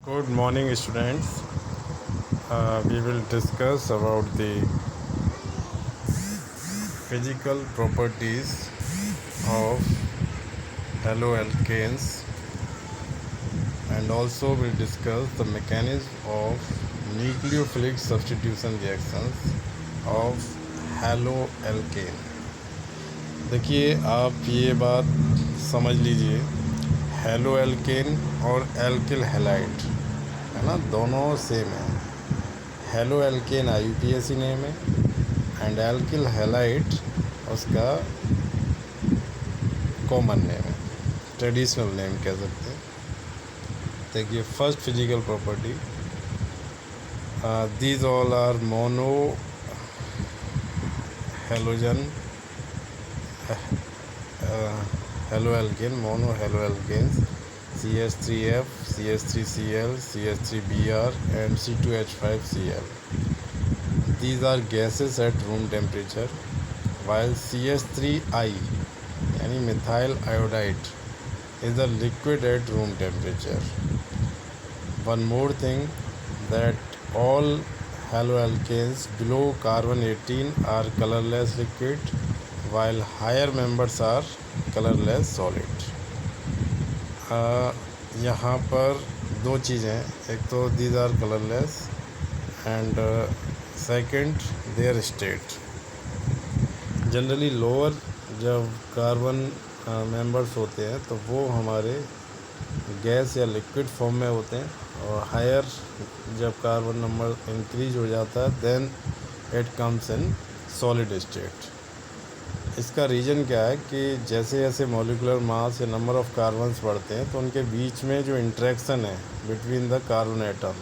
Good morning, students. We will discuss about the physical properties of haloalkanes, and also will discuss the mechanism of nucleophilic substitution reactions of haloalkane. देखिए, आप ये बात समझ लीजिए, haloalkane और alkyl halide है ना, दोनों सेम है। हेलोएल्केन IUPAC नेम है एंड एल्किल हैलाइड उसका कॉमन नेम है, ट्रेडिशनल नेम कह सकते हैं। देखिए, first physical property, these all are mono halogen haloalkane, mono haloalkanes, CH3F, CH3Cl, CH3Br and C2H5Cl. These are gases at room temperature, while CH3I यानी methyl iodide is a liquid at room temperature. One more thing, that all haloalkanes below carbon 18 are colorless liquid, while higher members are colourless solid. यहाँ पर दो चीज़ें हैं, एक तो these are colourless and second their state. Generally lower जब carbon members होते हैं तो वो हमारे गैस या लिक्विड फॉर्म में होते हैं, और हायर जब कार्बन नंबर इंक्रीज हो जाता है then it comes in solid state. इसका रीज़न क्या है कि जैसे जैसे मॉलिकुलर मास या नंबर ऑफ़ कार्बन्स बढ़ते हैं तो उनके बीच में जो इंटरेक्शन है बिटवीन द कार्बन एटम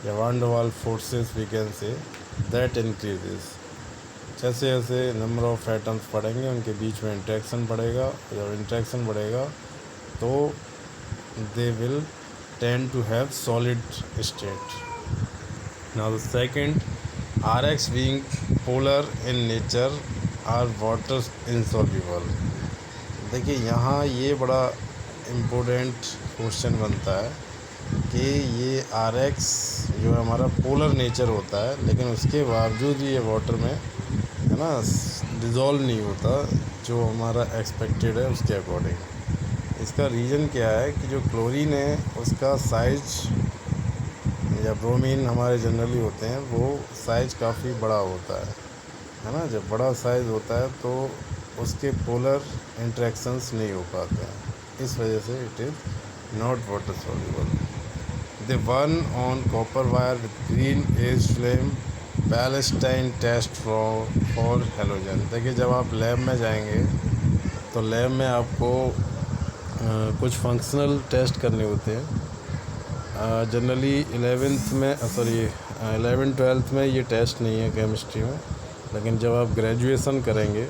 या van der Waals forces we can say that increases. जैसे जैसे नंबर ऑफ़ एटम्स बढ़ेंगे उनके बीच में इंटरेक्शन बढ़ेगा, जब इंटरेक्शन बढ़ेगा तो they will tend to have solid state. Now the second, RX being polar in nature are water insoluble. देखिए, यहाँ ये बड़ा इम्पोर्टेंट क्वेश्चन बनता है कि ये RX जो हमारा पोलर नेचर होता है, लेकिन उसके बावजूद भी ये वाटर में है ना डिज़ोल्व नहीं होता जो हमारा एक्सपेक्टेड है उसके अकॉर्डिंग। इसका रीज़न क्या है कि जो क्लोरीन है उसका साइज या ब्रोमीन हमारे जनरली होते हैं वो साइज काफ़ी बड़ा होता है ना। जब बड़ा साइज़ होता है तो उसके पोलर इंटरेक्शंस नहीं हो पाते हैं, इस वजह से it is not water soluble. The one on copper wire with green edge flame Beilstein test for halogen. देखिए, जब आप लैब में जाएंगे तो लैब में आपको कुछ फंक्शनल टेस्ट करने होते हैं। जनरली 11th-12th में ये टेस्ट नहीं है केमिस्ट्री में, लेकिन जब आप ग्रेजुएशन करेंगे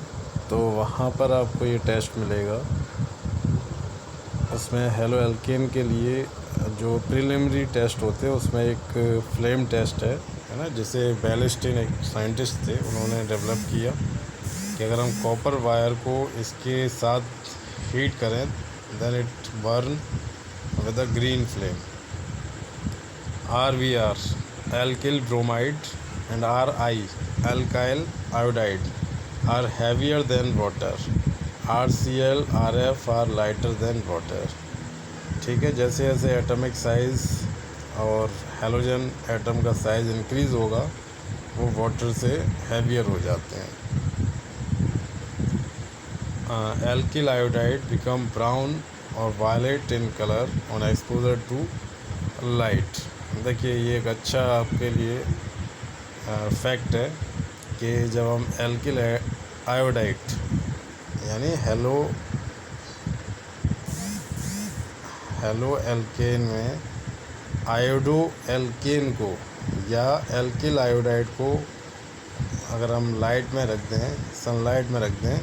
तो वहाँ पर आपको ये टेस्ट मिलेगा। उसमें हेलोएल्केन के लिए जो प्रिलिमिनरी टेस्ट होते हैं उसमें एक फ्लेम टेस्ट है ना, जिसे बैलेस्टीन एक साइंटिस्ट थे, उन्होंने डेवलप किया कि अगर हम कॉपर वायर को इसके साथ हीट करें then it burn with a green flame. RVR alkyl bromide and RI alkyl iodide are heavier than water, RCl RF are lighter than water। ठीक है, जैसे जैसे एटॉमिक साइज़ और हेलोजन एटम का साइज़ इंक्रीज़ होगा वो water से heavier हो जाते हैं। एल्किल आयोडाइड बिकम ब्राउन और violet in colour on exposure to light. देखिए, ये एक अच्छा आपके लिए फैक्ट है कि जब हम एल्किल आयोडाइड यानी हेलोएल्केन में आयोडो एल्केन को या एल्किल आयोडाइड को अगर हम लाइट में रख दें, सनलाइट में रख दें,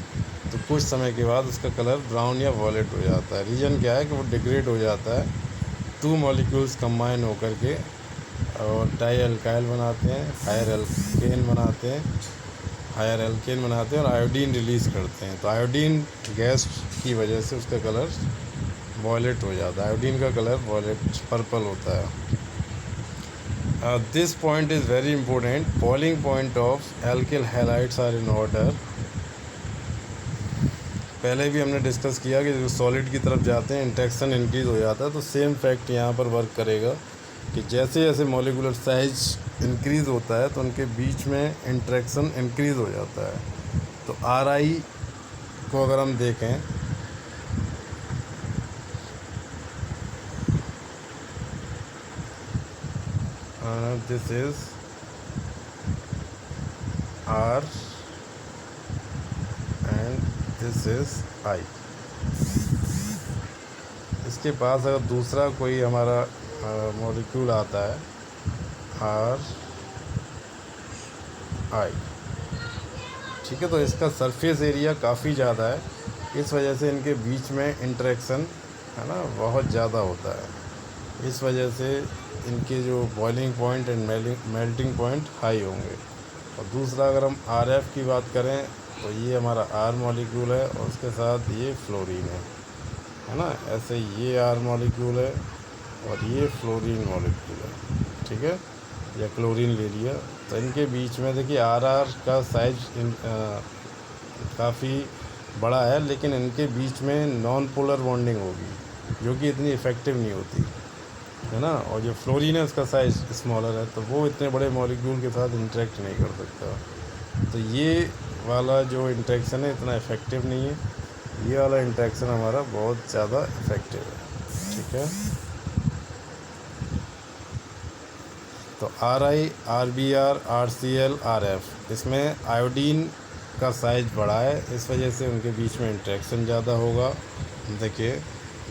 तो कुछ समय के बाद उसका कलर ब्राउन या वॉयलेट हो जाता है। रीज़न क्या है कि वो डिग्रेड हो जाता है, टू मॉलिक्यूल्स कंबाइन होकर के और डाई एल्काइल बनाते हैं, हायर एल्केन बनाते हैं और आयोडीन रिलीज़ करते हैं। तो आयोडीन गैस की वजह से उसका कलर वॉयलेट हो जाता है, आयोडीन का कलर वॉयलेट पर्पल होता है। This point is very important, boiling point of alkyl halides are in order. पहले भी हमने डिस्कस किया कि जो सॉलिड की तरफ जाते हैं इंट्रैक्शन इंक्रीज़ हो जाता है, तो सेम फैक्ट यहाँ पर वर्क करेगा कि जैसे जैसे मॉलिक्यूलर साइज इंक्रीज़ होता है तो उनके बीच में इंट्रैक्शन इंक्रीज़ हो जाता है। तो RI को अगर हम देखें, this is R and this is I। इसके पास अगर दूसरा कोई हमारा मॉलिक्यूल आता है RI, ठीक है, तो इसका सरफेस एरिया काफ़ी ज़्यादा है, इस वजह से इनके बीच में इंटरेक्शन है ना बहुत ज़्यादा होता है। इस वजह से इनके जो boiling point and melting point high होंगे। और दूसरा अगर हम RF की बात करें तो ये हमारा R मॉलिक्यूल है और उसके साथ ये फ्लोरीन है ना, ऐसे ये R मॉलिक्यूल है और ये फ्लोरीन मॉलिक्यूल है, ठीक है, या क्लोरीन ले लिया। तो इनके बीच में देखिए RR का साइज काफ़ी बड़ा है, लेकिन इनके बीच में नॉन पोलर बॉन्डिंग होगी जो कि इतनी इफ़ेक्टिव नहीं होती है ना। और जो फ्लोरीन है उसका साइज स्मॉलर है, तो वो इतने बड़े मॉलिक्यूल के साथ इंटरेक्ट नहीं कर सकता। तो ये वाला जो इंटरेक्शन है इतना इफ़ेक्टिव नहीं है, ये वाला इंटरेक्शन हमारा बहुत ज़्यादा इफ़ेक्टिव है, ठीक है। तो RI, RBr, RCl, RF, इसमें आयोडीन का साइज बड़ा है, इस वजह से उनके बीच में इंटरेक्शन ज़्यादा होगा। देखिए,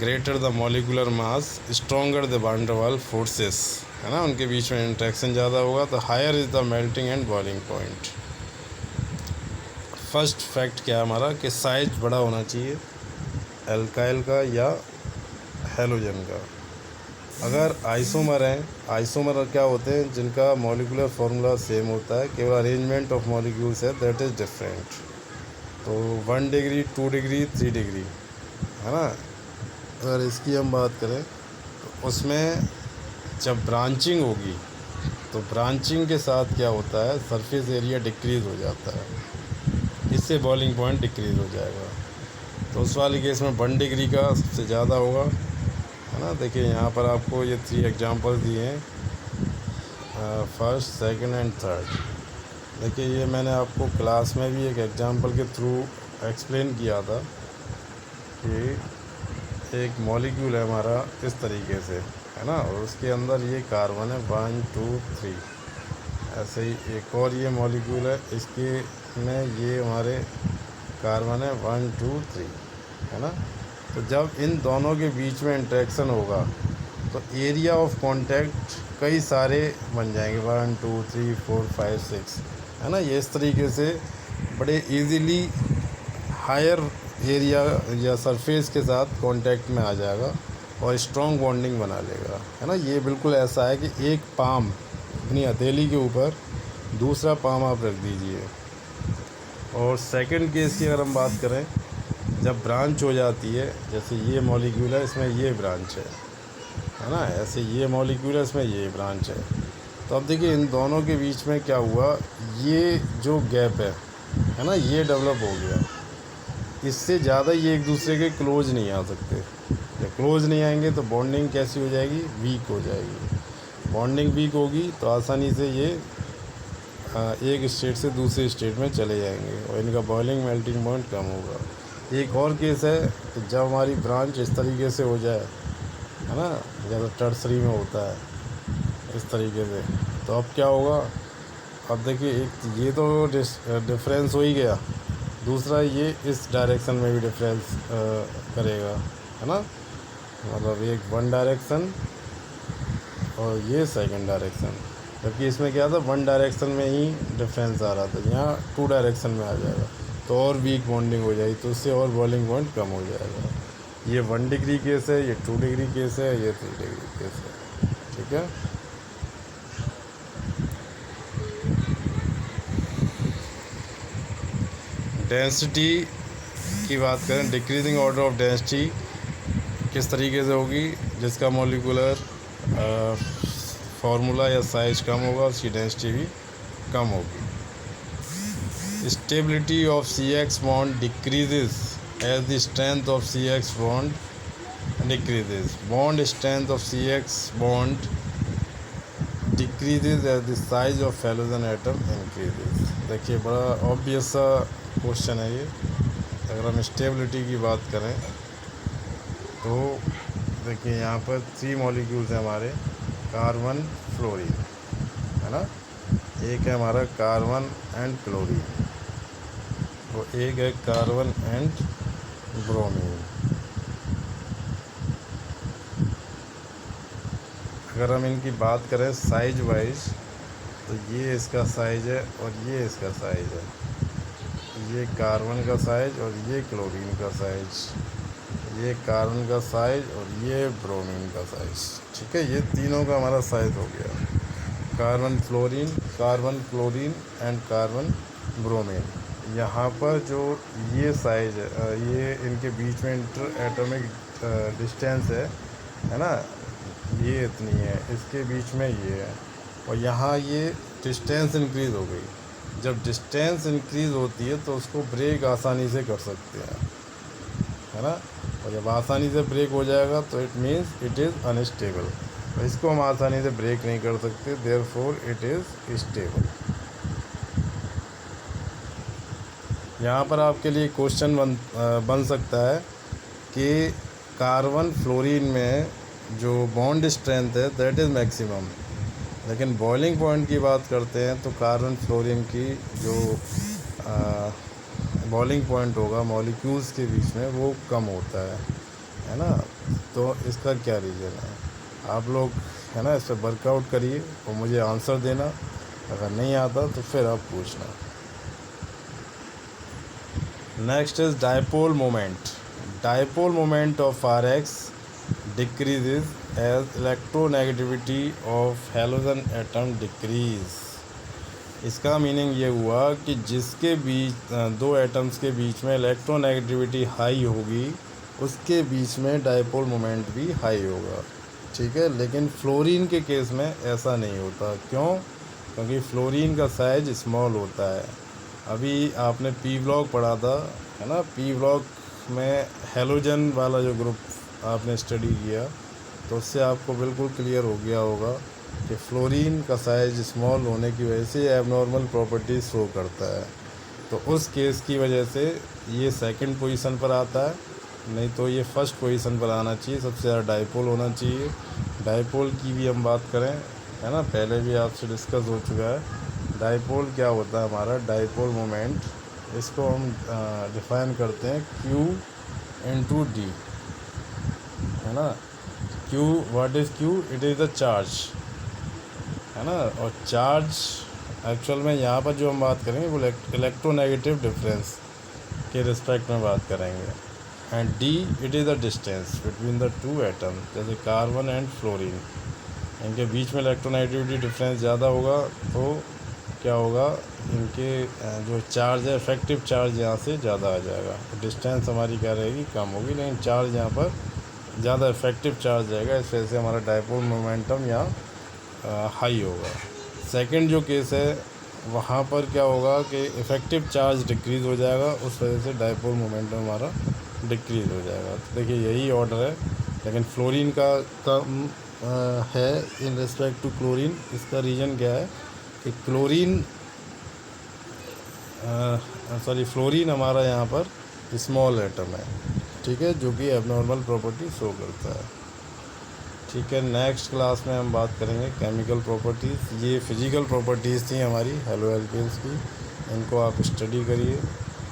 greater the molecular mass stronger the van der Waals forces, है ना, उनके बीच में इंटरेक्शन ज़्यादा होगा, तो higher is the melting and boiling point. First fact क्या है हमारा कि साइज बड़ा होना चाहिए एल्काइल का या हेलोजन का। अगर आइसोमर हैं, आइसोमर क्या होते हैं जिनका मॉलिकुलर फार्मूला सेम होता है, केवल अरेंजमेंट ऑफ मॉलिक्यूल्स है दैट इज़ डिफरेंट। तो 1 डिग्री, 2 डिग्री, 3 डिग्री, है ना। अगर इसकी हम बात करें तो उसमें जब ब्रांचिंग होगी तो ब्रांचिंग के साथ क्या होता है, सरफेस एरिया डिक्रीज़ हो जाता है, इससे बॉइलिंग पॉइंट डिक्रीज़ हो जाएगा। तो उस वाले केस में 1 डिग्री का सबसे ज़्यादा होगा, है ना। देखिए यहाँ पर आपको ये 3 एग्जांपल्स दिए हैं, फर्स्ट, सेकंड एंड थर्ड। देखिए ये मैंने आपको क्लास में भी एक एग्जांपल के थ्रू एक्सप्लेन किया था कि एक मॉलिक्यूल है हमारा इस तरीके से, है ना, और उसके अंदर ये कार्बन है 1 2 3, ऐसे ही एक और ये मॉलिक्यूल है, इसके में ये हमारे कार्बन है 1 2 3, है ना। तो जब इन दोनों के बीच में इंटरेक्शन होगा तो एरिया ऑफ कांटेक्ट कई सारे बन जाएंगे, 1 2 3 4 5 6, है ना। ये इस तरीके से बड़े इजीली हायर एरिया या सरफेस के साथ कांटेक्ट में आ जाएगा और स्ट्रॉन्ग बॉन्डिंग बना लेगा, है ना। ये बिल्कुल ऐसा है कि एक पाम अपनी हथेली के ऊपर दूसरा पाम आप रख दीजिए। और सेकंड केस की अगर हम बात करें, जब ब्रांच हो जाती है, जैसे ये मॉलिक्यूल है इसमें ये ब्रांच है ना, ऐसे ये मॉलिक्यूल है इसमें ये ब्रांच है, तो अब देखिए इन दोनों के बीच में क्या हुआ, ये जो गैप है ना, ये डेवलप हो गया। इससे ज़्यादा ये एक दूसरे के क्लोज नहीं आ सकते। जब क्लोज नहीं आएंगे तो बॉन्डिंग कैसी हो जाएगी, वीक हो जाएगी। बॉन्डिंग वीक होगी तो आसानी से ये एक स्टेट से दूसरे स्टेट में चले जाएंगे और इनका बॉइलिंग मेल्टिंग पॉइंट कम होगा। एक और केस है कि जब हमारी ब्रांच इस तरीके से हो जाए, है ना, जैसे टर्सरी में होता है इस तरीके से, तो अब क्या होगा, अब देखिए एक ये तो डिफरेंस हो ही गया, दूसरा ये इस डायरेक्शन में भी डिफरेंस करेगा, है ना, मतलब एक 1 डायरेक्शन और ये सेकंड डायरेक्शन, जबकि इसमें क्या था 1 डायरेक्शन में ही डिफरेंस आ रहा था, यहाँ 2 डायरेक्शन में आ जाएगा तो और वीक बॉन्डिंग हो जाएगी, तो उससे और बॉइलिंग पॉइंट कम हो जाएगा। ये 1 डिग्री केस है, ये 2 डिग्री केस है, ये 3 डिग्री केस है, ठीक है। डेंसिटी की बात करें, डिक्रीजिंग ऑर्डर ऑफ डेंसिटी किस तरीके से होगी, जिसका मॉलिक्यूलर फार्मूला या साइज कम होगा उसकी डेंसिटी भी कम होगी। Stability of CX bond decreases as the strength of CX bond decreases. Bond strength of CX bond decreases as the size of halogen atom increases. देखिए बड़ा ऑब्वियस सा क्वेश्चन है ये। अगर हम स्टेबिलिटी की बात करें तो देखिए यहाँ पर 3 मॉलिक्यूल्स हैं हमारे, कार्बन फ्लोरीन, है ना। एक है हमारा कार्बन एंड क्लोरीन, तो एक है कार्बन एंड ब्रोमीन। अगर हम इनकी बात करें साइज वाइज तो ये इसका साइज है और ये इसका साइज है, ये कार्बन का साइज और ये क्लोरीन का साइज, ये कार्बन का साइज और ये ब्रोमीन का साइज। ठीक है, ये तीनों का हमारा साइज हो गया, carbon chlorine and carbon bromine. यहाँ पर जो ये साइज है, ये इनके बीच में इंटर एटॉमिक डिस्टेंस है ना, ये इतनी है, इसके बीच में ये है, और यहाँ ये डिस्टेंस इंक्रीज़ हो गई। जब डिस्टेंस इंक्रीज़ होती है तो उसको ब्रेक आसानी से कर सकते हैं, है ना। और जब आसानी से ब्रेक हो जाएगा तो it means it is unstable. तो इसको हम आसानी से ब्रेक नहीं कर सकते, देयरफॉर इट इज़ स्टेबल। यहाँ पर आपके लिए क्वेश्चन बन सकता है कि कार्बन फ्लोरीन में जो बॉन्ड स्ट्रेंथ है दैट इज़ मैक्सिमम, लेकिन बॉइलिंग पॉइंट की बात करते हैं तो कार्बन फ्लोरीन की जो बॉइलिंग पॉइंट होगा मॉलिक्यूल्स के बीच में वो कम होता है ना। तो इसका क्या रीज़न है, आप लोग है ना इस पर वर्कआउट करिए और मुझे आंसर देना, अगर नहीं आता तो फिर आप पूछना। Next is dipole moment of RX decreases as electronegativity of halogen atom decrease। इसका मीनिंग ये हुआ कि जिसके बीच दो एटम्स के बीच में इलेक्ट्रोनेगेटिविटी हाई होगी उसके बीच में डायपोल मोमेंट भी हाई होगा। ठीक है, लेकिन फ्लोरीन के केस में ऐसा नहीं होता। क्यों? क्योंकि फ्लोरीन का साइज स्मॉल होता है। अभी आपने P ब्लॉक पढ़ा था, है ना। P ब्लॉक में हेलोजन वाला जो ग्रुप आपने स्टडी किया तो उससे आपको बिल्कुल क्लियर हो गया होगा कि फ्लोरीन का साइज स्मॉल होने की वजह से एबनॉर्मल प्रॉपर्टीज शो करता है। तो उस केस की वजह से ये सेकंड पोजीशन पर आता है, नहीं तो ये फर्स्ट पोजीशन पर आना चाहिए, सबसे ज़्यादा डायपोल होना चाहिए। डायपोल की भी हम बात करें, है ना, पहले भी आपसे डिस्कस हो चुका है। डायपोल क्या होता है हमारा, डायपोल मोमेंट, इसको हम डिफ़ाइन करते हैं Q/D, है ना। Q, what is Q? It is the charge, है ना। और चार्ज एक्चुअल में यहाँ पर जो हम बात करेंगे वो इलेक्ट्रोनेगेटिव डिफरेंस के रिस्पेक्ट में बात करेंगे। And D, it is the distance between the two atom, जैसे कार्बन एंड फ्लोरीन, इनके बीच में इलेक्ट्रोनेगेटिविटी डिफरेंस ज़्यादा होगा तो क्या होगा, इनके जो चार्ज है इफेक्टिव चार्ज यहाँ से ज़्यादा आ जाएगा, डिस्टेंस हमारी क्या रहेगी, कम होगी, लेकिन चार्ज यहाँ पर ज़्यादा इफेक्टिव चार्ज रहेगा, इस वजह से हमारा डायपोल मोमेंटम यहाँ हाई होगा। सेकंड जो केस है वहाँ पर क्या होगा कि इफ़ेक्टिव चार्ज डिक्रीज़ हो जाएगा, उस वजह से डायपोल मोमेंटम हमारा डिक्रीज़ हो जाएगा। तो देखिए यही ऑर्डर है, लेकिन फ्लोरीन का कम है इन रिस्पेक्ट टू क्लोरीन। इसका रीज़न क्या है कि फ्लोरीन हमारा यहाँ पर स्मॉल एटम है, ठीक है, जो कि एबनॉर्मल प्रॉपर्टी शो करता है। ठीक है, नेक्स्ट क्लास में हम बात करेंगे केमिकल प्रॉपर्टीज़। ये फिज़िकल प्रॉपर्टीज़ थी हमारी हेलो एल्केन्स की, इनको आप स्टडी करिए,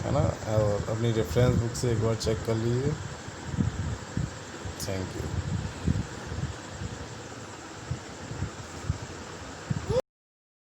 है ना, और अपनी रेफरेंस बुक से एक बार चेक कर लीजिए। Thank you.